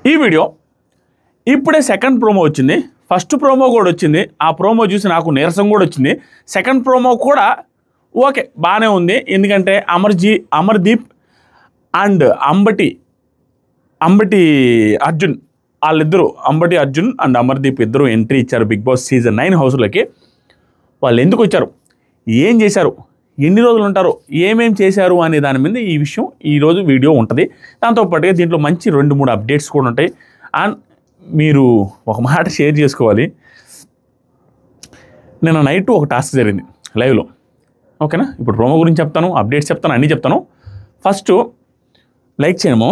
ఈ వీడియో ఇప్పుడే second promo వచ్చింది, ఫస్ట్ ప్రోమో కూడా వచ్చింది. ఆ ప్రోమో చూసి నాకు నీరసం కూడా వచ్చింది. సెకండ్ ప్రోమో కూడా ఓకే బాగానే ఉంది. ఎందుకంటే అమర్దీప్ అండ్ అంబటి అర్జున్ వాళ్ళిద్దరూ, అంబటి అర్జున్ అండ్ అమర్దీప్ ఇద్దరు ఎంట్రీ ఇచ్చారు బిగ్ బాస్ సీజన్ 9 హౌస్లోకి. వాళ్ళు ఎందుకు వచ్చారు, ఏం చేశారు, ఎన్ని రోజులు ఉంటారు, ఏమేం చేశారు అనే దాని మీద ఈ విషయం ఈరోజు వీడియో ఉంటుంది. దాంతోపాటుగా దీంట్లో మంచి 2-3 అప్డేట్స్ కూడా ఉంటాయి. అండ్ మీరు ఒక మాట షేర్ చేసుకోవాలి. నిన్న నైట్ ఒక టాస్క్ జరిగింది లైవ్లో, ఓకేనా? ఇప్పుడు ప్రోమో గురించి చెప్తాను, అప్డేట్స్ చెప్తాను, అన్నీ చెప్తాను. ఫస్ట్ లైక్ చేయము,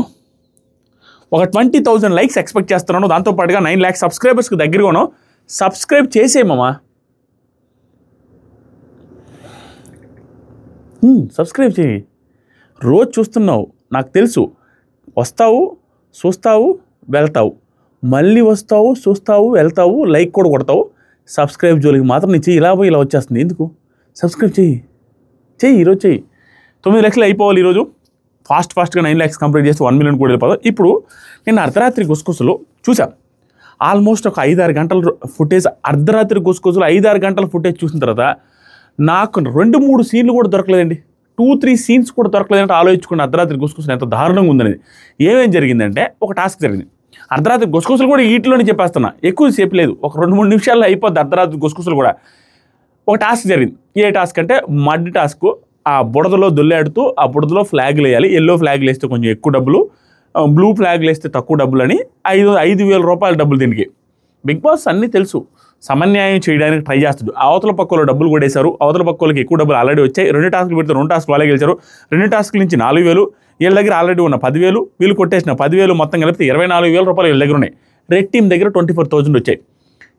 ఒక 20,000 లైక్స్ ఎక్స్పెక్ట్ చేస్తున్నాను. దాంతోపాటుగా 9 lakhs సబ్స్క్రైబర్స్కి దగ్గరగాను. సబ్స్క్రైబ్ చేసేయమ్మా, సబ్స్క్రైబ్ చేయి. రోజు చూస్తున్నావు, నాకు తెలుసు. వస్తావు, చూస్తావు, వెళ్తావు, మళ్ళీ వస్తావు, చూస్తావు, వెళ్తావు, లైక్ కూడా కొడతావు. సబ్స్క్రైబ్ జోలికి మాత్రం నీ చెయ్యి ఇలా పోయి ఇలా వచ్చేస్తుంది. ఎందుకు? సబ్స్క్రైబ్ చెయ్యి, ఈరోజు చెయ్యి. 9 లక్షలు అయిపోవాలి ఈరోజు. ఫాస్ట్గా 9 lakhs కంప్లీట్ చేస్తే 1 million కూడా వెళ్ళిపోతాం. ఇప్పుడు నేను అర్ధరాత్రి గుసగుసలు చూసాను. ఆల్మోస్ట్ ఒక 5-6 గంటల ఫుటేజ్, అర్ధరాత్రి గుసగుసలు 5-6 గంటల ఫుటేజ్ చూసిన తర్వాత నాకు 2-3 సీన్లు కూడా దొరకలేదండి. 2-3 సీన్స్ కూడా దొరకలేదంటే ఆలోచించుకున్న అర్ధరాత్రి గుసగుసలు ఎంత దారుణంగా ఉందనేది. ఏమేం జరిగిందంటే ఒక టాస్క్ జరిగింది. అర్ధరాత్రి గుసగుసలు కూడా వీటిలోనే చెప్పేస్తున్నా, ఎక్కువ సేపు లేదు, ఒక 2-3 నిమిషాల్లో అయిపోద్ది అర్ధరాత్రి గుసగుసలు కూడా. ఒక టాస్క్ జరిగింది. ఏ టాస్క్ అంటే మడ్ టాస్క్. ఆ బుడదలో దొల్లాడుతూ ఆ బుడదలో ఫ్లాగ్లు వేయాలి. ఎల్లో ఫ్లాగ్లు వేస్తే కొంచెం ఎక్కువ డబ్బులు, బ్లూ ఫ్లాగ్లు వేస్తే తక్కువ డబ్బులు అని 5,000 రూపాయల డబ్బులు. దీనికి బిగ్ బాస్ అన్నీ తెలుసు, సమన్యాయం చేయడానికి ట్రై చేస్తాడు. అవతల పక్కలో డబ్బులు కూడా వేశారు. అవతల పక్కలకి ఎక్కువ డబ్బులు ఆల్రెడీ వచ్చాయి. 2 టాస్క్లు పెడితే 2 టాస్క్లు వాళ్ళే గెలిచారు. 2 టాస్క్ల నుంచి 4,000 వీళ్ళ దగ్గర ఆల్రెడీ ఉన్న 10,000, వీళ్ళు కొట్టేసిన 10,000 మొత్తం కలిపితే 24,000 రూపాయలు వీళ్ళ దగ్గర ఉన్నాయి. రెడ్ టీమ్ దగ్గర 24,000 వచ్చాయి.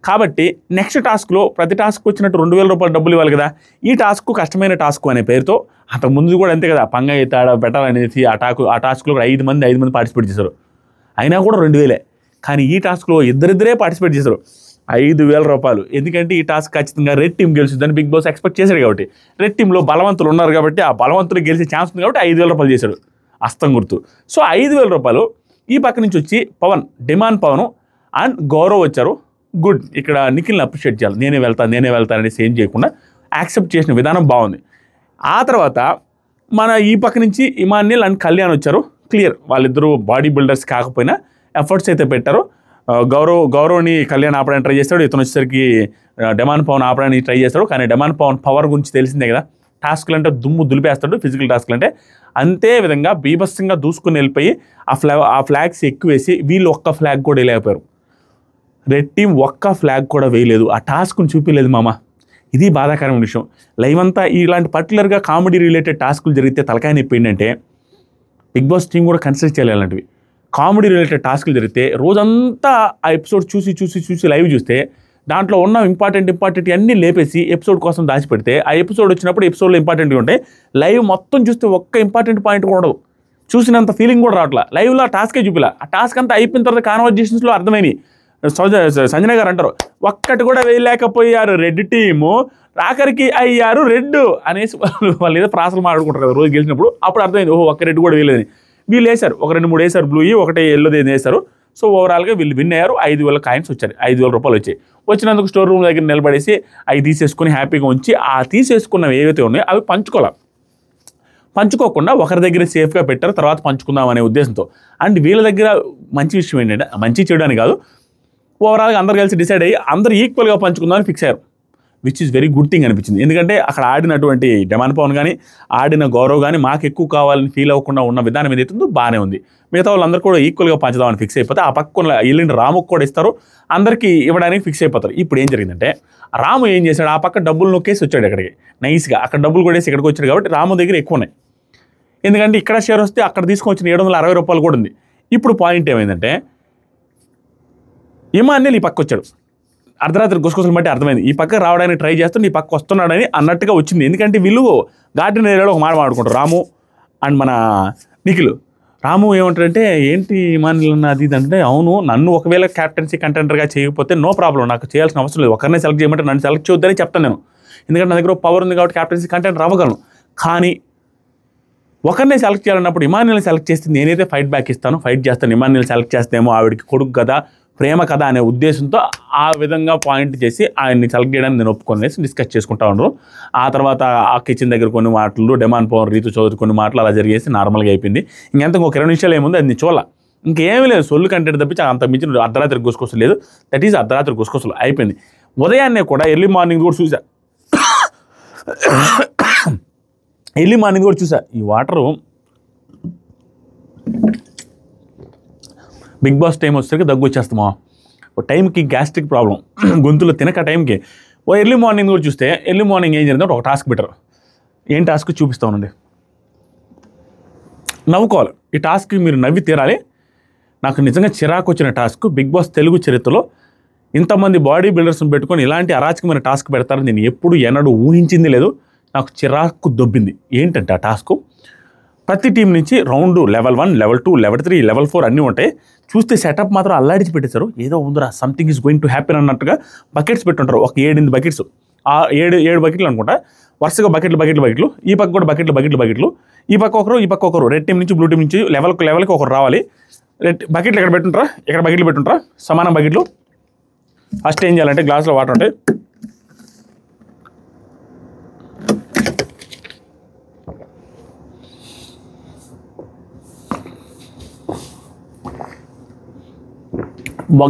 కాబట్టి నెక్స్ట్ టాస్క్లో ప్రతి టాస్క్ వచ్చినట్టు 2,000 రూపాయలు డబ్బులు ఇవ్వాలి కదా. ఈ టాస్క్ కష్టమైన టాస్క్ అనే పేరుతో అంతకుముందు కూడా అంతే కదా, పంగ ఎత్తాడ పెట్టాలనేసి ఆ టాస్క్లో కూడా 5 మంది పార్టిసిపేట్ చేశారు. అయినా కూడా 2,000. కానీ ఈ టాస్క్లో ఇద్దరిద్దరే పార్టిసిపేట్ చేశారు. 5,000 రూపాయలు. ఎందుకంటే ఈ టాస్క్ ఖచ్చితంగా రెడ్ టీం గెలుస్తుందని బిగ్ బాస్ ఎక్స్పెక్ట్ చేశాడు. కాబట్టి రెడ్ టీంలో బలవంతులు ఉన్నారు కాబట్టి ఆ బలవంతులు గెలిచే ఛాన్స్ ఉంది కాబట్టి 5,000 రూపాయలు చేశాడు, అస్తం గుర్తు. సో 5,000 రూపాయలు ఈ పక్క నుంచి వచ్చి డిమాండ్ పవన్ అండ్ గౌరవ్ వచ్చారు. గుడ్. ఇక్కడ నిఖిల్ని అప్రిషియేట్ చేయాలి. నేనే వెళ్తాను అనేసి ఏం చేయకుండా యాక్సెప్ట్ చేసిన విధానం బాగుంది. ఆ తర్వాత మన ఈ పక్క నుంచి ఇమాన్యుల్ అండ్ కళ్యాణ్ వచ్చారు. క్లియర్, వాళ్ళిద్దరూ బాడీ బిల్డర్స్ కాకపోయినా ఎఫర్ట్స్ అయితే పెట్టారు. గౌరవ్ని కళ్యాణ్ ఆపడానికి ట్రై చేస్తాడు. ఇతను వచ్చేసరికి డిమాండ్ పవన్ ఆపడానికి ట్రై చేస్తాడు. కానీ డిమాండ్ పవన్ పవర్ గురించి తెలిసిందే కదా, టాస్క్లు అంటే దుమ్ము దులిపేస్తాడు. ఫిజికల్ టాస్క్లు అంటే అంతే విధంగా బీభత్సంగా దూసుకుని వెళ్ళిపోయి ఆ ఫ్లాగ్స్ ఎక్కువేసి వీళ్ళు ఒక్క ఫ్లాగ్ కూడా వేయలేకపోయారు. రెడ్ టీం ఒక్క ఫ్లాగ్ కూడా వేయలేదు, ఆ టాస్క్ని చూపించలేదు మామ. ఇది బాధాకరమైన విషయం. లైవ్ అంతా ఇలాంటి పర్టికులర్గా కామెడీ రిలేటెడ్ టాస్కులు జరిగితే తలకాయ నొప్పి ఏంటంటే బిగ్ బాస్ టీం కూడా కన్సిడర్ చేయాలి. అలాంటివి కామెడీ రిలేటెడ్ టాస్కులు జరిగితే రోజంతా ఆ ఎపిసోడ్ చూసి లైవ్ చూస్తే దాంట్లో ఉన్న ఇంపార్టెంట్ అన్నీ లేపేసి ఎపిసోడ్ కోసం దాచిపెడితే ఆ ఎపిసోడ్ వచ్చినప్పుడు ఎపిసోడ్లో ఇంపార్టెంట్గా ఉంటాయి. లైవ్ మొత్తం చూస్తే ఒక్క ఇంపార్టెంట్ పాయింట్ కూడా ఉండదు, చూసినంత ఫీలింగ్ కూడా రావట్లా. లైవ్లో ఆ టాస్కే చూపిలా. ఆ టాస్క్ అంతా అయిపోయిన తర్వాత కాన్వర్జేషన్స్లో అర్థమైంది. సంజన గారు అంటారు, ఒక్కటి కూడా వేయలేకపోయారు రెడ్ టీము, ఆఖరికి అయ్యారు రెడ్ అనేసి వాళ్ళు ఏదో ప్రాసలు మాట్లాడుకుంటారు కదా రోజు గెలిచినప్పుడు. అప్పుడు అర్థమైంది, ఓహో ఒక్క రెడ్ కూడా వేయలేదని. వీళ్ళు వేశారు, ఒక 2-3 వేశారు, బ్లూ ఒకటే ఎల్లోది వేశారు. సో ఓవరాల్గా వీళ్ళు విన్ అయ్యారు. 5,000 కాయిన్స్ వచ్చాయి, 5,000 రూపాయలు వచ్చాయి. వచ్చినందుకు స్టోర్ రూమ్ దగ్గర నిలబడేసి అవి తీసేసుకుని హ్యాపీగా ఉంచి ఆ తీసేసుకున్నవి ఏవైతే ఉన్నాయో అవి పంచుకోకుండా ఒకరి దగ్గర సేఫ్గా పెట్టారు. తర్వాత పంచుకుందాం అనే ఉద్దేశంతో. అండ్ వీళ్ళ దగ్గర మంచి విషయం ఏంటంటే, మంచి చేయడానికి కాదు, ఓవరాల్గా అందరు కలిసి డిసైడ్ అయ్యి అందరూ ఈక్వల్గా పంచుకుందామని ఫిక్స్ అయ్యారు. Which is very good thing అనిపించింది. ఎందుకంటే అక్కడ ఆడినటువంటి డిమాండ్ పవన్ కానీ ఆడిన గౌరవ్ కానీ మాకు ఎక్కువ కావాలని ఫీల్ అవ్వకుండా ఉన్న విధానం ఏదైతుందో బాగానే ఉంది. మిగతా వాళ్ళందరూ కూడా ఈక్వల్గా పంచుదామని ఫిక్స్ అయిపోతే ఆ పక్కన వెళ్ళిన రాముకు కూడా ఇస్తారు, అందరికీ ఇవ్వడానికి ఫిక్స్ అయిపోతారు. ఇప్పుడు ఏం జరిగిందంటే రాము ఏం చేశాడు, ఆ పక్క డబ్బులు నొక్కేసి వచ్చాడు ఇక్కడికి నైస్గా. అక్కడ డబ్బులు కూడా వేసి ఇక్కడికి వచ్చాడు కాబట్టి రాము దగ్గర ఎక్కువ ఉన్నాయి. ఎందుకంటే ఇక్కడ షేర్ వస్తే అక్కడ తీసుకొని వచ్చిన 760 రూపాయలు కూడా ఉంది. ఇప్పుడు పాయింట్ ఏమైందంటే ఇమాన్యుల్ ఈ పక్క వచ్చాడు. అర్ధరాత్రి గుసగుసలు బట్టి అర్థమైంది, ఈ పక్క రావడానికి ట్రై చేస్తూ ఈ పక్క వస్తున్నాడని అన్నట్టుగా వచ్చింది. ఎందుకంటే వీళ్ళు గార్డెన్ ఏరియాలో ఒక మాట మాట్లాడుకుంటారు, రాము అండ్ మన నిఖిల్. రాము ఏమంటారంటే, ఏంటి ఇమాన్యుల్ అన్న అది ఇది అంటే, అవును నన్ను ఒకవేళ క్యాప్టెన్సీ కంటెండర్గా చేయకపోతే నో ప్రాబ్లం, నాకు చేయాల్సిన అవసరం లేదు, ఒకరినే సెలెక్ట్ చేయమంటే నన్ను సెలెక్ట్ చేయొద్దని చెప్తాను నేను. ఎందుకంటే నా దగ్గర పవర్ ఉంది కాబట్టి క్యాప్టెన్సీ కంటెండర్ అవ్వగలను. కానీ ఒకరినే సెలెక్ట్ చేయాలన్నప్పుడు ఇమాన్యుల్ని సెలెక్ట్ చేస్తే నేనైతే ఫైట్ బ్యాక్ ఇస్తాను, ఫైట్ చేస్తాను. ఇమాన్యుల్ని సెలెక్ట్ చేస్తేమో ఆవిడకి కొడుకు కదా, ప్రేమ కదా అనే ఉద్దేశంతో ఆ విధంగా పాయింట్ చేసి ఆయన్ని సెలెక్ట్ చేయడానికి నేను ఒప్పుకొనేసి డిస్కస్ చేసుకుంటా ఉన్నారు. ఆ తర్వాత ఆ కిచెన్ దగ్గర కొన్ని మాటలు, డెమాన్ పవన్, రీతు చౌదరి కొన్ని మాటలు అలా జరిగేసి నార్మల్గా అయిపోయింది. ఇంకెంత ఒక 20 నిమిషాలు ఏముంది అది చూడాల, ఇంకేమీ లేదు. సొల్లు కంటెంట్ తప్పించి అంత మించిన అర్ధరాత్రి గుసకొసలు లేదు. దట్ ఈజ్ అర్ధరాత్రి గుసకొసలు అయిపోయింది. ఉదయాన్నే కూడా ఎర్లీ మార్నింగ్ కూడా చూసా ఈ వాటరు బిగ్ బాస్ టైం వచ్చేసరికి దగ్గు వచ్చేస్తామా, టైంకి గ్యాస్ట్రిక్ ప్రాబ్లం, గొంతులో తినక టైంకి. ఎర్లీ మార్నింగ్ కూడా చూస్తే ఎర్లీ మార్నింగ్ ఏం జరిగిందో ఒక టాస్క్ పెట్టరు. ఏం టాస్క్ చూపిస్తామండి, నవ్వుకోవాలి. ఈ టాస్క్ మీరు నవ్వి తీరాలి. నాకు నిజంగా చిరాకు వచ్చిన టాస్క్. బిగ్ బాస్ తెలుగు చరిత్రలో ఇంతమంది బాడీ బిల్డర్స్ని పెట్టుకొని ఇలాంటి అరాచకమైన టాస్క్ పెడతారని నేను ఎప్పుడు ఎన్నడూ ఊహించింది లేదు. నాకు చిరాకు దొబ్బింది. ఏంటంటే ఆ టాస్క్, ప్రతి టీం నుంచి round level 1, level 2, level 3, level 4 అన్నీ ఉంటాయి. చూస్తే సెటప్ మాత్రం అల్లాడిచి పెట్టేశారు. ఏదో ఉందిరా, something is going to happen అన్నట్టుగా బకెట్స్ పెట్టుంటారు. ఒక 7 బకెట్స్, ఆ 7 బకెట్లు అనుకుంటా, వరుసగా బకెట్లు, ఈ పక్క కూడా బకెట్లు, ఈ పక్క ఒకరు, రెడ్ టీం నుంచి బ్లూ టీం నుంచి లెవెల్కి ఒకరు రావాలి. రెడ్ బకెట్లు ఇక్కడ పెట్టుంటారా, సమానం బకెట్లు. ఫస్ట్ ఏం చేయాలంటే గ్లాసులో వాటర్ ఉంటాయి,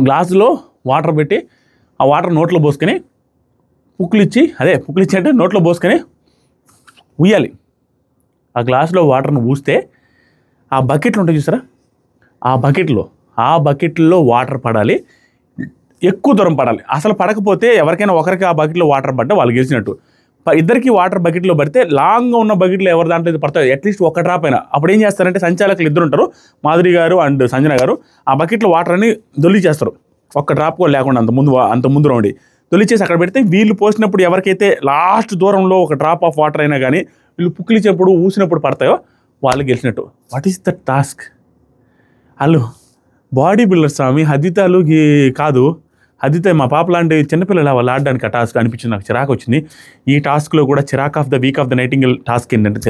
గ్లాసులో వాటర్ పెట్టి ఆ వాటర్ నోట్లో పోసుకొని పుక్కులిచ్చి అంటే నోట్లో పోసుకొని ఉయ్యాలి. ఆ గ్లాసులో వాటర్ను ఊస్తే ఆ బకెట్లు ఉంటాయి చూసారా, ఆ బకెట్లో వాటర్ పడాలి, ఎక్కువ దూరం పడాలి. అసలు పడకపోతే ఎవరికైనా ఒకరికి ఆ బకెట్లో వాటర్ పడ్డా వాళ్ళు గెలిచినట్టు. ఇద్దరికి వాటర్ బకెట్లో పడితే లాంగ్గా ఉన్న బకెట్లో ఎవరి దాంట్లో పడతాయి అట్లీస్ట్ ఒక డ్రాప్ అయినా. అప్పుడు ఏం చేస్తారంటే సంచాలకులు ఇద్దరు ఉంటారు, మాధురి గారు అండ్ సంజన గారు. ఆ బకెట్లో వాటర్ అని దొల్లిచేస్తారు, ఒక్క డ్రాప్ కూడా లేకుండా అంత ముందు రౌండి దొల్లిచేసి అక్కడ పెడితే వీళ్ళు పోసినప్పుడు ఎవరికైతే లాస్ట్ దూరంలో ఒక డ్రాప్ ఆఫ్ వాటర్ అయినా కానీ వీళ్ళు పుక్కిలిచేప్పుడు ఊసినప్పుడు పడతాయో వాళ్ళు గెలిచినట్టు. What is the task? వాళ్ళు బాడీ బిల్డర్ స్వామి, హదితాలు కాదు. అదితే మా పాప లాంటి చిన్నపిల్లలు వాళ్ళు ఆడడానికి ఆ టాస్క్ అనిపించింది. నాకు చిరాకు వచ్చింది. ఈ టాస్క్లో కూడా చిరాక్ of the week of the nightingale task ఏంటంటే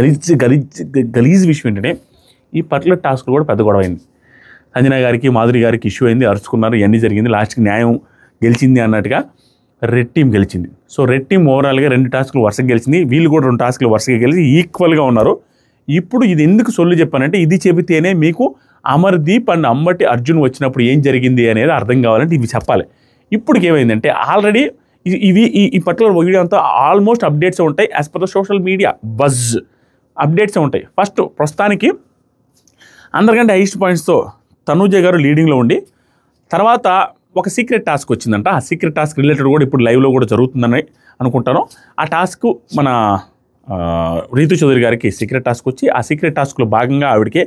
గలీజ్ విషయం ఏంటంటే ఈ పర్టికులర్ టాస్క్ కూడా పెద్ద గొడవ అయింది. సంజన గారికి మాధురి గారికి ఇష్యూ అయింది, అరుచుకున్నారు, ఇవన్నీ జరిగింది. లాస్ట్కి న్యాయం గెలిచింది అన్నట్టుగా రెడ్ టీం గెలిచింది. సో రెడ్ టీం ఓవరాల్గా 2 టాస్కులు వరుసగా గెలిచింది, వీళ్ళు కూడా 2 టాస్కులు వరుసగా గెలిచి ఈక్వల్గా ఉన్నారు. ఇప్పుడు ఇది ఎందుకు సొల్లు చెప్పానంటే ఇది చెబితేనే మీకు అమర్దీప్ అండ్ అంబటి అర్జున్ వచ్చినప్పుడు ఏం జరిగింది అనేది అర్థం కావాలంటే ఇవి చెప్పాలి. ఇప్పటికి ఏమైందంటే ఆల్రెడీ ఇవి ఈ పర్టికులర్ వీడియో అంతా ఆల్మోస్ట్ అప్డేట్స్ ఉంటాయి. As per the social media buzz updates ఉంటాయి. ఫస్ట్ ప్రస్తుతానికి అందరికంటే హైయెస్ట్ పాయింట్స్తో తనూజ గారు లీడింగ్లో ఉండి, తర్వాత ఒక సీక్రెట్ టాస్క్ వచ్చిందంట. ఆ సీక్రెట్ టాస్క్ రిలేటెడ్ కూడా ఇప్పుడు లైవ్లో కూడా జరుగుతుందని అనుకుంటాను. ఆ టాస్క్ మన రీతు చౌదరి గారికి సీక్రెట్ టాస్క్ వచ్చి ఆ సీక్రెట్ టాస్క్లో భాగంగా ఆవిడకి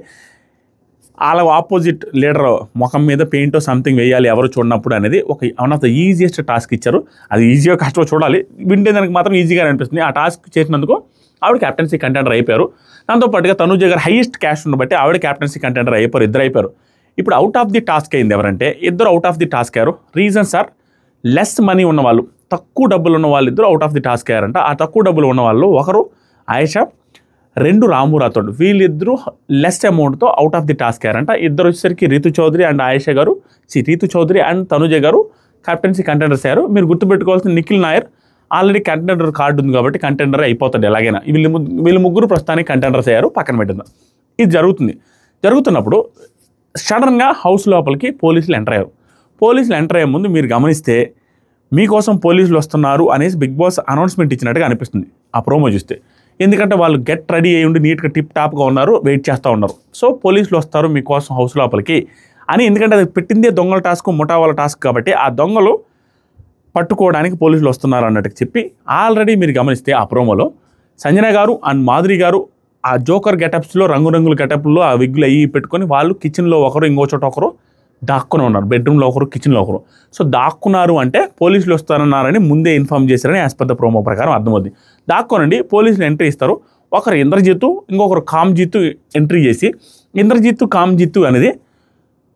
వాళ్ళ ఆపోజిట్ లీడర్ ముఖం మీద పెయింటో సంథింగ్ వేయాలి ఎవరు చూడనప్పుడు అనేది ఒక one of the easiest task ఇచ్చారు. అది ఈజీగా కష్టమో చూడాలి, వింటే దానికి మాత్రం ఈజీగా అనిపిస్తుంది. ఆ టాస్క్ చేసినందుకు ఆవిడ క్యాప్టెన్సీ కంటెండర్ అయిపోయారు. దాంతోపాటుగా తనూజ గారు హైయెస్ట్ క్యాష్ ఉన్న బట్టి ఆవిడ క్యాప్టెన్సీ కంటెండర్ అయిపోయారు, ఇద్దరు అయిపోయారు. ఇప్పుడు అవుట్ ఆఫ్ ది టాస్క్ అయింది ఎవరంటే ఇద్దరు అవుట్ ఆఫ్ ది టాస్క్ అయ్యారు. రీజన్స్ ఆర్ లెస్ మనీ ఉన్నవాళ్ళు, తక్కువ డబ్బులు ఉన్న వాళ్ళు ఇద్దరు అవుట్ ఆఫ్ ది టాస్క్ అయ్యారంట. ఆ తక్కువ డబ్బులు ఉన్న వాళ్ళు ఒకరు ఆయేషా, 2 రాము రాథోడ్, వీళ్ళిద్దరూ లెస్ అమౌంట్తో అవుట్ ఆఫ్ ది టాస్క్ అయ్యారంట. ఇద్దరు వచ్చేసరికి రీతు చౌదరి అండ్ ఆయేషా గారు, రీతు చౌదరి అండ్ తనూజ గారు క్యాప్టెన్సీ కంటెండర్స్ అయ్యారు. మీరు గుర్తుపెట్టుకోవాల్సిన Nikhil Nair already contender card ఉంది కాబట్టి కంటెండర్ అయిపోతాడు ఎలాగైనా. వీళ్ళు ముగ్గురు ప్రస్తుతానికి కంటెండర్స్ అయ్యారు, పక్కన పెట్టిందా. ఇది జరుగుతున్నప్పుడు సడన్గా హౌస్ లోపలికి పోలీసులు ఎంటర్ అయ్యారు. పోలీసులు ఎంటర్ అయ్యే ముందు మీరు గమనిస్తే మీకోసం పోలీసులు వస్తున్నారు అనేసి బిగ్ బాస్ అనౌన్స్మెంట్ ఇచ్చినట్టుగా అనిపిస్తుంది ఆ ప్రోమో చూస్తే. ఎందుకంటే వాళ్ళు గెట్ రెడీ అయ్యి ఉండి నీట్గా టిప్ టాప్గా ఉన్నారు, వెయిట్ చేస్తూ ఉన్నారు. సో పోలీసులు వస్తారు మీకోసం హౌస్ లోపలికి అని, ఎందుకంటే అది పెట్టిందే దొంగల టాస్క్, ముఠా వాళ్ళ టాస్క్ కాబట్టి ఆ దొంగలు పట్టుకోవడానికి పోలీసులు వస్తున్నారు అన్నట్టు చెప్పి ఆల్రెడీ మీరు గమనిస్తే ఆ ప్రోమోలో సంజన గారు అండ్ మాధురి గారు ఆ జోకర్ గెటప్స్లో రంగురంగుల గెటప్లో ఆ విగ్గులు అయ్యి పెట్టుకొని వాళ్ళు కిచెన్లో ఒకరు, ఇంకో చోట ఒకరు దాక్కుని ఉన్నారు, బెడ్రూమ్లో ఒకరు, కిచెన్లో ఒకరు. సో దాక్కున్నారు అంటే పోలీసులు వస్తారన్నారని ముందే ఇన్ఫార్మ్ చేశారని యాజ్ పర్ ద ప్రోమో ప్రకారం అర్థమవుద్ది. దాక్కోనండి పోలీసులు ఎంట్రీ ఇస్తారు. ఒకరు ఇంద్రజిత్తు, ఇంకొకరు కామ్జిత్తు ఎంట్రీ చేసి, ఇంద్రజిత్తు కామ్జిత్తు అనేది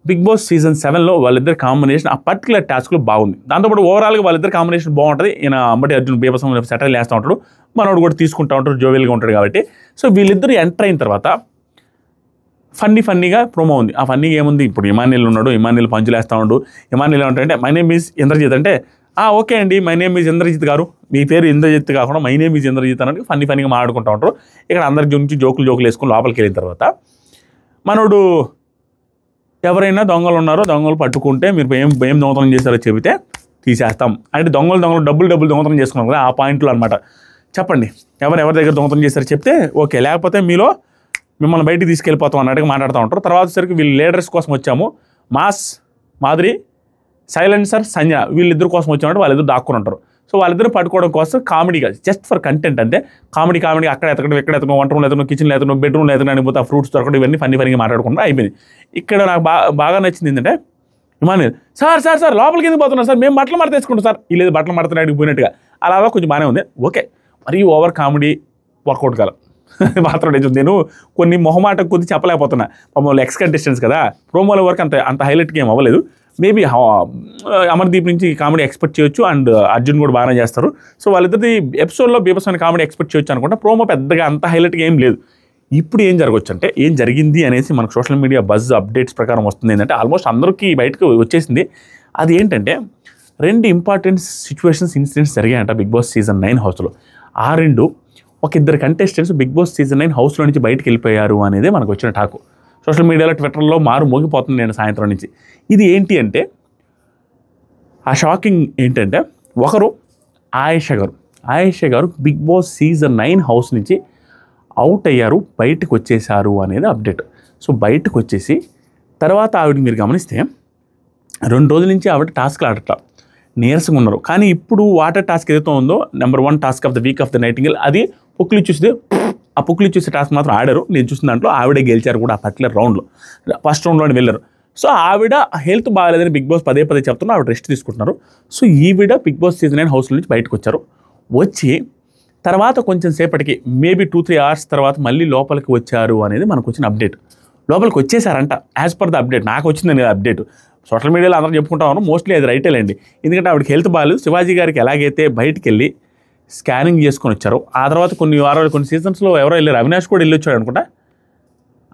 బిగ్ బాస్ సీజన్ 7లో వాళ్ళిద్దరు కాంబినేషన్ ఆ పర్టికులర్ టాస్క్లో బాగుంది. దాంతోపాటు ఓవరాల్గా వాళ్ళిద్దరు కాంబినేషన్ బాగుంటుంది. ఈయన అంబటి అర్జున్ బీభత్సం సెటిల్ చేస్తూ ఉంటాడు, మనోడు కూడా తీసుకుంటూ ఉంటాడు, జోవెల్గా ఉంటాడు కాబట్టి. సో వీళ్ళిద్దరు ఎంటర్ అయిన తర్వాత ఫన్నీగా ప్రోమో ఉంది. ఆ ఫన్నీగా ఏముంది, ఇప్పుడు ఇమానియల్ ఉన్నాడు, ఇమానియల్ పంచులు వేస్తూ ఉండు. ఇమానియల్ ఏమంటారంటే మై నేమ్ ఈజ్ ఇంద్రజిత్ అంటే ఓకే అండి మై నేమ్ ఈజ్ ఇంద్రజిత్ గారు, మీ పేరు ఇంద్రజిత్ కాకుండా మై నేమ్ ఈజ్ ఇంద్రజిత్ అని ఫన్నీగా మాట్లాడుకుంటూ ఉంటారు. ఇక్కడ అందరి గురించి జోకులు వేసుకొని లోపలికి వెళ్ళిన తర్వాత మనోడు ఎవరైనా దొంగలు ఉన్నారో దొంగలు పట్టుకుంటే మీరు ఏం దొంగతనం చేశారో చెబితే తీసేస్తాం అంటే డబ్బులు దొంగతనం చేసుకున్నాం కదా, ఆ పాయింట్లో అనమాట. చెప్పండి ఎవరి దగ్గర దొంగతనం చేశారో చెప్తే ఓకే, లేకపోతే మీలో మిమ్మల్ని బయటికి తీసుకెళ్ళిపోతాం అన్నట్టుగా మాట్లాడుతూ ఉంటారు. తర్వాత సరికి వీళ్ళు లీడర్స్ కోసం వచ్చాము, మాస్ మాధురి, సైలెన్సర్ సంజన, వీళ్ళిద్దరు కోసం వచ్చామంటే వాళ్ళిద్దరు దాక్కుని ఉంటారు. సో వాళ్ళిద్దరు పట్టుకోవడం కోసం కామెడీగా జస్ట్ ఫర్ కంటెంట్ అంతే. కామెడీ అక్కడ ఎతకడం ఇక్కడ ఎతకడం, వంట రూమ్లో ఎతకడం, కిచెన్లో ఎతకడం, బెడ్రూమ్లో ఎతకడం, పోతే ఆ ఫ్రూట్స్ దొరకడం, ఇవన్నీ ఫన్నీగా మాట్లాడుకుంటూ అయిపోయింది. ఇక్కడ నాకు బాగా నచ్చింది ఏంటంటే ఇమానియల్ సార్ లోపలికి ఎందుకు పోతున్నారు సార్, మేము బట్టలు మడత తెచ్చుకుంటాం సార్, లేదు బట్టలు మడతనాడికి పోయినట్టుగా అలా కొంచెం బాగానే ఉంది. ఓకే, మరీ ఓవర్ కామెడీ వర్కౌట్ కాలం మాత్రం నేను కొన్ని మొహమాట కొద్ది చెప్పలేకపోతున్నా. మమ్మల్ని ఎక్స్ కంటెస్టెంట్స్ కదా, ప్రోమోల వరకు అంత హైలైట్గా ఏం అవ్వలేదు. మేబీ అమర్దీప్ నుంచి కామెడీ ఎక్స్పెక్ట్ చేయొచ్చు, అండ్ అర్జున్ కూడా బాగానే చేస్తారు. సో వాళ్ళిద్దరి ఎపిసోడ్లో బీభత్సమైన కామెడీ ఎక్స్పెక్ట్ చేయొచ్చు అనుకుంటా. ప్రోమో పెద్దగా అంత హైలైట్గా ఏం లేదు. ఇప్పుడు ఏం జరగవచ్చు అంటే ఏం జరిగింది అనేసి మనకు సోషల్ మీడియా బజ్ అప్డేట్స్ ప్రకారం వస్తుంది ఏంటంటే ఆల్మోస్ట్ అందరికీ బయటకు వచ్చేసింది. అది ఏంటంటే 2 ఇంపార్టెంట్ ఇన్సిడెంట్స్ జరిగాయంట బిగ్ బాస్ సీజన్ 9 హౌస్లో. ఆ 2 ఒక ఇద్దరు కంటెస్టెంట్స్ బిగ్ బాస్ సీజన్ 9 హౌస్లో నుంచి బయటకు వెళ్ళిపోయారు అనేది మనకు వచ్చిన టాకు. సోషల్ మీడియాలో ట్విట్టర్లో మోగిపోతుంది నేను సాయంత్రం నుంచి. ఇది ఏంటి అంటే ఆ షాకింగ్ ఏంటంటే ఒకరు ఆయేషా గారు బిగ్ బాస్ సీజన్ 9 హౌస్ నుంచి అవుట్ అయ్యారు, బయటకు వచ్చేసారు అనేది అప్డేట్. సో బయటకు వచ్చేసి తర్వాత ఆవిడ మీరు గమనిస్తే 2 రోజుల నుంచి ఆవిడ టాస్క్లు ఆడట్లా, నీరసంగా ఉన్నారు. కానీ ఇప్పుడు వాటర్ టాస్క్ ఏదైతే ఉందో number 1 task of the week of the nightingale, అది పుక్కులు చూస్తే ఆ పుక్కులు చూసే టాస్క్ మాత్రం ఆడారు. నేను చూసిన దాంట్లో ఆవిడే గెలిచారు కూడా ఆ పర్టికులర్ రౌండ్లో, ఫస్ట్ రౌండ్లోనే వెళ్ళారు. సో ఆవిడ హెల్త్ బాగాలేదని బిగ్ బాస్ పదే చెప్తున్నారు, ఆవిడ రెస్ట్ తీసుకుంటున్నారు. సో ఈవిడ బిగ్ బాస్ సీజన్ 9 హౌస్ నుంచి బయటకు వచ్చారు. వచ్చి తర్వాత కొంచెం సేపటికి మేబీ 2-3 అవర్స్ తర్వాత మళ్ళీ లోపలికి వచ్చారు అనేది మనకు వచ్చిన అప్డేట్. లోపలికి వచ్చేసారంట యాజ్ పర్ ద అప్డేట్, నాకు వచ్చింది అప్డేట్. సోషల్ మీడియాలో అందరూ చెప్పుకుంటాము, మోస్ట్లీ అది రైటేలేండి. ఎందుకంటే ఆవిడకి హెల్త్ బాగాలేదు. శివాజీ గారికి ఎలాగైతే బయటికి వెళ్ళి స్కానింగ్ చేసుకొని వచ్చారు, ఆ తర్వాత కొన్ని వారాలు కొన్ని సీజన్స్లో ఎవరో వెళ్ళారు, అవినాష్ కూడా వెళ్ళి వచ్చాడు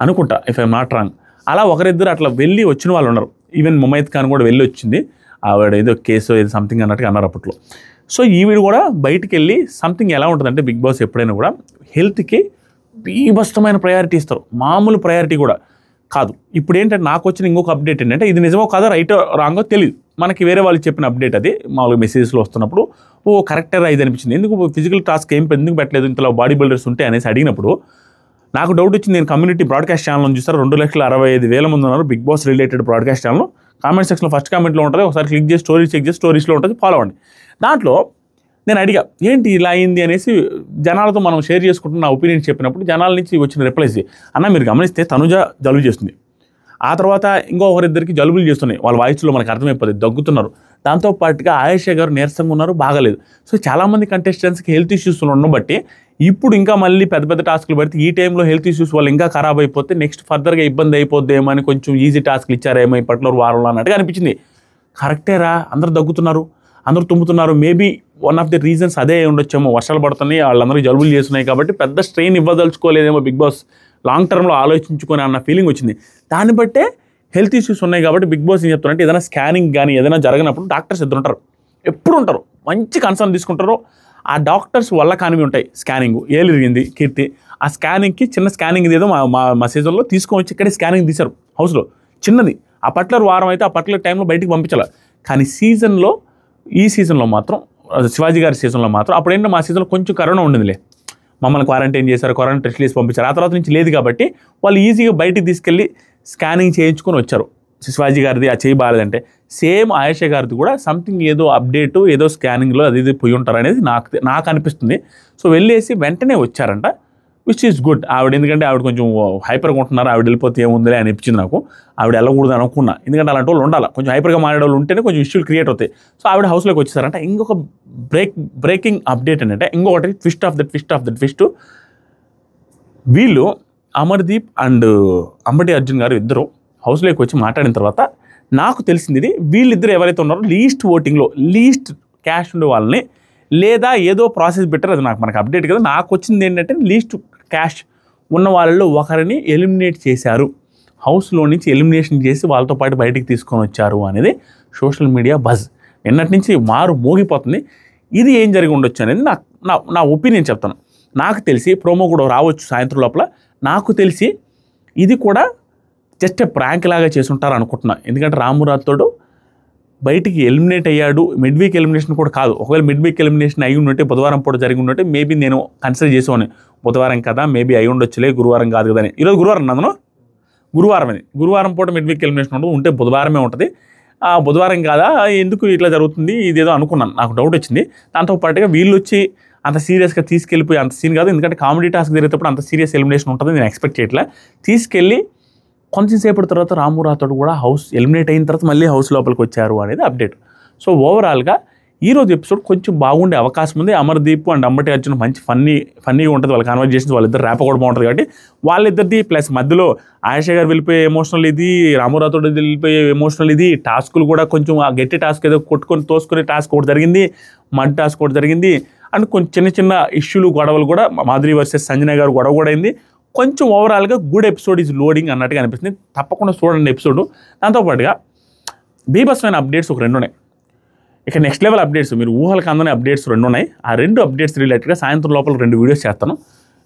అనుకుంటా ఇఫ్ ఐఎమ్ నాట్ రాంగ్. అలా ఒకరిద్దరు అట్లా వెళ్ళి వచ్చిన వాళ్ళు ఉన్నారు. ఈవెన్ ముమైత్ ఖాన్ కూడా వెళ్ళి వచ్చింది, ఆవిడ ఏదో కేసు ఏదో సంథింగ్ అన్నట్టుగా అన్నారు అప్పట్లో. సో ఈవిడ కూడా బయటికి వెళ్ళి సంథింగ్ ఎలా ఉంటుందంటే బిగ్ బాస్ ఎప్పుడైనా కూడా హెల్త్కి బీభత్సమైన ప్రయారిటీ ఇస్తారు, మామూలు ప్రయారిటీ కూడా కాదు. ఇప్పుడు ఏంటంటే నాకు వచ్చిన ఇంకొక అప్డేట్ ఏంటంటే ఇది నిజమో కాదో రైటో రాంగో తెలియదు, మనకి వేరే వాళ్ళు చెప్పిన అప్డేట్ అది. మామూలుగా మెసేజ్లో వస్తున్నప్పుడు కరెక్టరా ఇది అనిపించింది. ఎందుకు ఫిజికల్ టాస్క్ ఎందుకు పెట్టలేదు, ఇంతలో బాడీ బిల్డర్స్ ఉంటే అనేసి అడిగినప్పుడు నాకు డౌట్ వచ్చింది. నేను కమ్యూనిటీ బ్రాడ్కాస్ట్ ఛానల్ చూస్తారు, 2,65,000 మంది ఉన్నారు Bigg Boss related broadcast channel. Comment సెక్షన్లో ఫస్ట్ కామెంట్లో ఉంటుంది, ఒకసారి క్లిక్ చేసి స్టోరీ చెక్ చేసి స్టోరీస్లో ఉంటుంది, ఫాలో అవ్వండి. దాంట్లో నేను అడిగా ఏంటి ఇలా అయింది అనేసి జనాలతో మనం షేర్ చేసుకుంటున్న నా ఒపీనియన్ చెప్పినప్పుడు జనాల నుంచి వచ్చిన రిప్లైస్, అన్న మీరు గమనిస్తే తనుజ జలుబు చేస్తుంది, ఆ తర్వాత ఇంకొకరిద్దరికి జలుబులు చేస్తున్నాయి, వాళ్ళ వాయిస్లో మనకు అర్థమైపోతుంది, దగ్గుతున్నారు. దాంతోపాటుగా ఆయేషా గారు నీరసంగా ఉన్నారు, బాగాలేదు. సో చాలామంది కంటెస్టెంట్స్కి హెల్త్ ఇష్యూస్ ఉండడం బట్టి ఇప్పుడు ఇంకా మళ్ళీ పెద్ద టాస్క్లు పెడితే ఈ టైంలో హెల్త్ ఇష్యూస్ వాళ్ళు ఇంకా ఖరాబ్ అయిపోతే నెక్స్ట్ ఫర్దర్గా ఇబ్బంది అయిపోద్దేమో అని కొంచెం ఈజీ టాస్క్లు ఇచ్చారేమో ఈ పర్టికులర్ వారంలో అన్నట్టుగా అనిపించింది. కరెక్టేరా, అందరూ దగ్గుతున్నారు, అందరూ తుమ్ముతున్నారు, maybe one of the reasons అదే ఉండొచ్చేమో, వర్షాలు పడుతున్నాయి, వాళ్ళందరికీ జలుబులు చేస్తున్నాయి కాబట్టి పెద్ద స్ట్రెయిన్ ఇవ్వదలుచుకోలేదేమో బిగ్ బాస్, లాంగ్ టర్మ్లో ఆలోచించుకొని అన్న ఫీలింగ్ వచ్చింది. దాన్ని బట్టే హెల్త్ ఇష్యూస్ ఉన్నాయి కాబట్టి బిగ్ బాస్ ఏం చెప్తారంటే ఏదైనా స్కానింగ్ కానీ ఏదైనా జరిగినప్పుడు డాక్టర్స్ ఇద్దరు ఉంటారు, ఎప్పుడు ఉంటారు, మంచి కన్సర్న్ తీసుకుంటారు. ఆ డాక్టర్స్ వల్ల కానివి ఉంటాయి, స్కానింగ్ ఏళ్ళు ఇరిగింది కీర్తి, ఆ స్కానింగ్కి చిన్న స్కానింగ్ ఏదో మా సీజన్లో తీసుకొని వచ్చి ఇక్కడే స్కానింగ్ తీశారు హౌస్లో, చిన్నది. ఆ పర్టికులర్ వారం అయితే ఆ పర్టికులర్ టైంలో బయటికి పంపించాలి. కానీ ఈ సీజన్లో మాత్రం శివాజీ గారి సీజన్లో మాత్రం అప్పుడు ఏంటంటే మా సీజన్లో కొంచెం కరోనా ఉండిందిలే, మమ్మల్ని క్వారంటైన్ చేశారు, కరోనా టెస్ట్ చేసి పంపించారు. ఆ తర్వాత నుంచి లేదు కాబట్టి వాళ్ళు ఈజీగా బయటికి తీసుకెళ్ళి స్కానింగ్ చేయించుకొని వచ్చారు. శివాజీ గారిది ఆ చేయి బాగాలేదంటే సేమ్ ఆయేషా గారిది కూడా సంథింగ్ ఏదో అప్డేటు ఏదో స్కానింగ్లో అది పోయి ఉంటారు అనేది నాకు అనిపిస్తుంది. సో వెళ్ళేసి వెంటనే వచ్చారంట, విచ్ ఈజ్ గుడ్. ఆవిడ ఎందుకంటే ఆవిడ కొంచెం హైపర్గా ఉంటున్నారు, ఆవిడ వెళ్ళిపోతే ఏముందిలే అనిపించింది నాకు. ఆవిడ వెళ్ళకూడదు అనుకున్నా, ఎందుకంటే అలాంటి వాళ్ళు ఉండాలి, కొంచెం హైపర్గా మాట్లాడే వాళ్ళు ఉంటేనే కొంచెం ఇష్యూలు క్రియేట్ అవుతాయి. సో ఆవిడ హౌస్లోకి వచ్చేసారంట. ఇంకొక బ్రేకింగ్ అప్డేట్ ఏంటంటే ఇంకొకటి ట్విస్ట్ ఆఫ్ ద ట్విస్ట్, వీళ్ళు అమర్దీప్ అండ్ అంబటి అర్జున్ గారు ఇద్దరు హౌస్లోకి వచ్చి మాట్లాడిన తర్వాత నాకు తెలిసింది ఇది, వీళ్ళిద్దరు ఎవరైతే ఉన్నారో లీస్ట్ ఓటింగ్లో లీస్ట్ క్యాష్ ఉండే వాళ్ళని, లేదా ఏదో ప్రాసెస్ పెట్టారు, అది మనకు అప్డేట్ కదా, నాకు వచ్చింది ఏంటంటే లీస్ట్ క్యాష్ ఉన్న వాళ్ళలో ఒకరిని ఎలిమినేట్ చేశారు, హౌస్లో నుంచి ఎలిమినేషన్ చేసి వాళ్ళతో పాటు బయటికి తీసుకొని వచ్చారు అనేది సోషల్ మీడియా బజ్. నిన్నటి నుంచి మోగిపోతుంది. ఇది ఏం జరిగి ఉండొచ్చు అనేది నా ఒపీనియన్ చెప్తాను. నాకు తెలిసి ప్రోమో కూడా రావచ్చు సాయంత్రం లోపల. నాకు తెలిసి ఇది కూడా జస్ట్ ప్రాంక్ లాగా చేసుంటారు అనుకుంటున్నా. ఎందుకంటే రాము రాథోడ్ బయటికి ఎలిమినేట్ అయ్యాడు, మిడ్ వీక్ ఎలిమినేషన్ కూడా కాదు. ఒకవేళ మిడ్ వీక్ ఎలిమినేషన్ అయి ఉంటే బుధవారం పూట జరిగి ఉంటే మేబీ నేను కన్సిడర్ చేసేవాడిని, బుధవారం కదా మేబీ అయి ఉండొచ్చులే, గురువారం కాదు కదా అని. ఈరోజు గురువారం నందును, గురువారం అది, గురువారం పూట మిడ్ వీక్ ఎలిమినేషన్ ఉండదు, ఉంటే బుధవారమే ఉంటుంది. బుధవారం కాదా ఎందుకు ఇట్లా జరుగుతుంది ఇదేదో అనుకున్నాను, నాకు డౌట్ వచ్చింది. దాంతోపాటుగా వీళ్ళు వచ్చి అంత సీరియస్గా తీసుకెళ్ళిపోయి అంత సీన్ కాదు, ఎందుకంటే కామెడీ టాస్క్ జరిగేటప్పుడు అంత సీరియస్ ఎలిమినేషన్ ఉంటుంది నేను ఎక్స్పెక్ట్ చేయట్లే. తీసుకెళ్ళి కొంచెం సేపటి తర్వాత రాము రాథోడ్ కూడా హౌస్ ఎలిమినేట్ అయిన తర్వాత మళ్ళీ హౌస్ లోపలికి వచ్చారు అనేది అప్డేట్. సో ఓవరాల్గా ఈరోజు ఎపిసోడ్ కొంచెం బాగుండే అవకాశం ఉంది. అమర్దీప్ అండ్ అంబటి అర్జున్ మంచి ఫన్నీగా ఉంటుంది, వాళ్ళ కన్వర్జేషన్స్, వాళ్ళిద్దరు ర్యాప్ కూడా బాగుంటుంది. కాబట్టి వాళ్ళిద్దరిది ప్లస్ మధ్యలో ఆయేషా గారు వెళ్ళిపోయే ఎమోషనల్ ఇది, రాము రాథోడ్ వెళ్ళిపోయే ఎమోషనల్ ఇది, టాస్కులు కూడా కొంచెం ఆ గట్టి టాస్క్ ఏదో కొట్టుకొని తోసుకునే టాస్క్ ఒకటి జరిగింది, మడ్ టాస్క్ ఒకటి జరిగింది, అండ్ కొంచెం చిన్న ఇష్యూలు గొడవలు కూడా, మాధురి వర్సెస్ సంజన గారు గొడవ కూడా అయింది. కొంచెం ఓవరాల్గా గుడ్ ఎపిసోడ్ ఈజ్ లోడింగ్ అన్నట్టుగా అనిపిస్తుంది. తప్పకుండా చూడండి ఎపిసోడ్. దాంతోపాటుగా బీభత్సమైన అప్డేట్స్ ఒక 2 ఉన్నాయి. ఇక నెక్స్ట్ లెవెల్ అప్డేట్స్, మీరు ఊహలకు అందని అప్డేట్స్ 2 ఉన్నాయి. ఆ 2 అప్డేట్స్ రిలేటెడ్గా సాయంత్రం లోపల 2 వీడియోస్ చేస్తాను.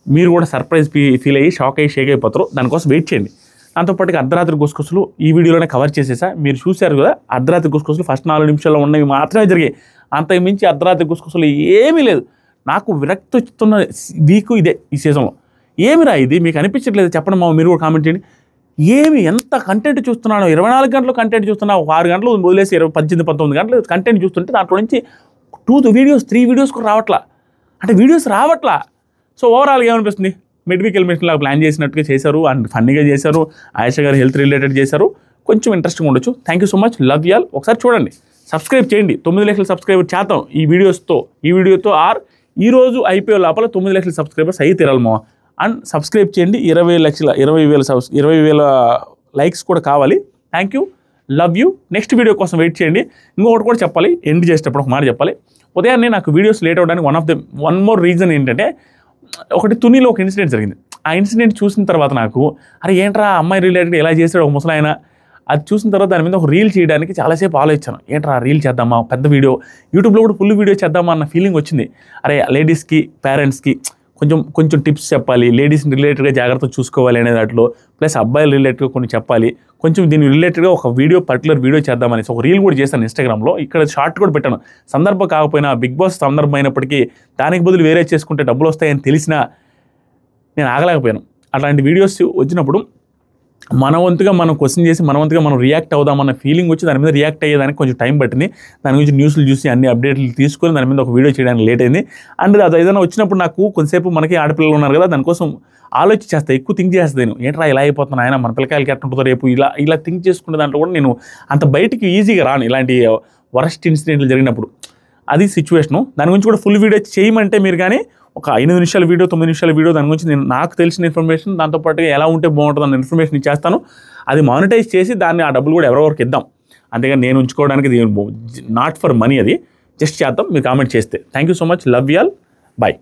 మీరు కూడా సర్ప్రైజ్ ఫీల్ అయ్యి షాక్ అయ్యి షేక్ అయిపోతారు. దానికోసం వెయిట్ చేయండి. దాంతోపాటుగా అర్ధరాత్రి గుసగుసలు ఈ వీడియోలోనే కవర్ చేసేసా. మీరు చూశారు కదా, అర్ధరాత్రి గుసగుసలు ఫస్ట్ 4 నిమిషాల్లో ఉన్నవి మాత్రమే జరిగాయి. అంతకు మించి అర్ధరాత్రి గుసగుసలు ఏమీ లేదు. నాకు విరక్తి వస్తున్న వీక్ ఇదే, ఈ సీజన్లో. ఏమిరా ఇది మీకు అనిపించట్లేదు చెప్పండి మా, మీరు కూడా కామెంట్ చేయండి. ఎంత కంటెంట్ చూస్తున్నాను, 24 గంటలు కంటెంట్ చూస్తున్నా, 6 గంటలు వదిలేసి 18-19 గంటలు కంటెంట్ చూస్తుంటే దాంట్లో నుంచి 2 వీడియోస్ 3 వీడియోస్ కూడా రావట్లా, అంటే వీడియోస్ రావట్లా. సో ఓవరాల్గా ఏమనిపిస్తుంది, మిడ్ వీక్ ఎలిమినేషన్ లాగా ప్లాన్ చేసినట్టుగా చేశారు అండ్ ఫన్నీగా చేశారు, ఆయేషా గారు హెల్త్ రిలేటెడ్ చేశారు, కొంచెం ఇంట్రెస్టింగ్ ఉండొచ్చు. Thank you so much, love you all. ఒకసారి చూడండి, సబ్స్క్రైబ్ చేయండి. 9 లక్షల సబ్స్క్రైబర్ చేద్దాం ఈ వీడియోతో ఈరోజు ఐపీఎల్ లోపల 9 లక్షల సబ్స్క్రైబర్స్ అయ్యి తీరాలి మా. అండ్ సబ్స్క్రైబ్ చేయండి. 20,000 లైక్స్ కూడా కావాలి. Thank you, love you. Next video కోసం వెయిట్ చేయండి. ఇంకొకటి కూడా చెప్పాలి, ఎండ్ చేసేటప్పుడు ఒక మాట చెప్పాలి. ఉదయాన్నే నాకు వీడియోస్ లేట్ అవ్వడానికి వన్ మోర్ రీజన్ ఏంటంటే, ఒకటి తునిలో ఒక ఇన్సిడెంట్ జరిగింది. ఆ ఇన్సిడెంట్ చూసిన తర్వాత నాకు అరే ఏంట్రా అమ్మాయి రిలేటెడ్ ఎలా చేశాడు ఒక ముసలాయన, అది చూసిన తర్వాత దాని మీద ఒక రీల్ చేయడానికి చాలాసేపు ఆలోచించాను. ఏంట్రా రీల్ చేద్దామా, పెద్ద వీడియో యూట్యూబ్లో కూడా ఫుల్ వీడియో చేద్దామా అన్న ఫీలింగ్ వచ్చింది. అరే లేడీస్కి పేరెంట్స్కి కొంచెం టిప్స్ చెప్పాలి, లేడీస్ రిలేటెడ్గా జాగ్రత్తగా చూసుకోవాలి అనే దాంట్లో, ప్లస్ అబ్బాయిల రిలేటెడ్గా కొన్ని చెప్పాలి, కొంచెం దీని రిలేటెడ్గా ఒక పర్టికులర్ వీడియో చేద్దామనేసి ఒక రీల్ కూడా చేశాను ఇన్స్టాగ్రామ్లో. ఇక్కడ షార్ట్ కూడా పెట్టాను. సందర్భం కాకపోయినా బిగ్ బాస్ సందర్భం అయినప్పటికీ దానికి బదులు వేరే చేసుకుంటే డబ్బులు వస్తాయని తెలిసినా నేను ఆగలేకపోయాను. అట్లాంటి వీడియోస్ వచ్చినప్పుడు మన వంతుగా మనం క్వశ్చన్ చేసి మన వంతుగా మనం రియాక్ట్ అవుదామన్న ఫీలింగ్ వచ్చి దాని మీద రియాక్ట్ అయ్యేదానికి కొంచెం టైం పట్టింది. దాని గురించి న్యూస్లు చూసి అన్ని అప్డేట్లు తీసుకొని దాని మీద ఒక వీడియో చేయడానికి లేట్ అయింది. అండ్ అది ఏదైనా వచ్చినప్పుడు నాకు కొంతసేపు మనకి ఆడపిల్లలు ఉన్నారు కదా, దానికోసం ఆలోచించేస్తా, ఎక్కువ థింక్ చేస్తాను. నేను ఏంట్రా ఇలా అయిపోతున్నా ఆయన, మన పిల్లకాయలకి ఎట్లా ఉంటుందో రేపు, ఇలా థింక్ చేసుకునే దాంట్లో కూడా నేను అంత బయటికి ఈజీగా రాను ఇలాంటి వరస్ట్ ఇన్సిడెంట్లు జరిగినప్పుడు. అది సిచ్యువేషను. దాని గురించి కూడా ఫుల్ వీడియో చేయమంటే మీరు కానీ ఒక 5 నిమిషాల వీడియో 9 నిమిషాల వీడియో దాని గురించి నాకు తెలిసిన ఇన్ఫర్మేషన్, దాంతోపాటుగా ఎలా ఉంటే బాగుంటుంది అన్న ఇన్ఫర్మేషన్ ఇచ్చేస్తాను. అది మానిటైజ్ చేసి దాన్ని ఆ డబ్బులు కూడా ఎవరెవరికి ఇద్దాం. అంతేగాని నేను ఉంచుకోవడానికి నాట్ ఫర్ మనీ, అది జస్ట్ చేద్దాం మీరు కామెంట్ చేస్తే. Thank you so much, love you all, bye.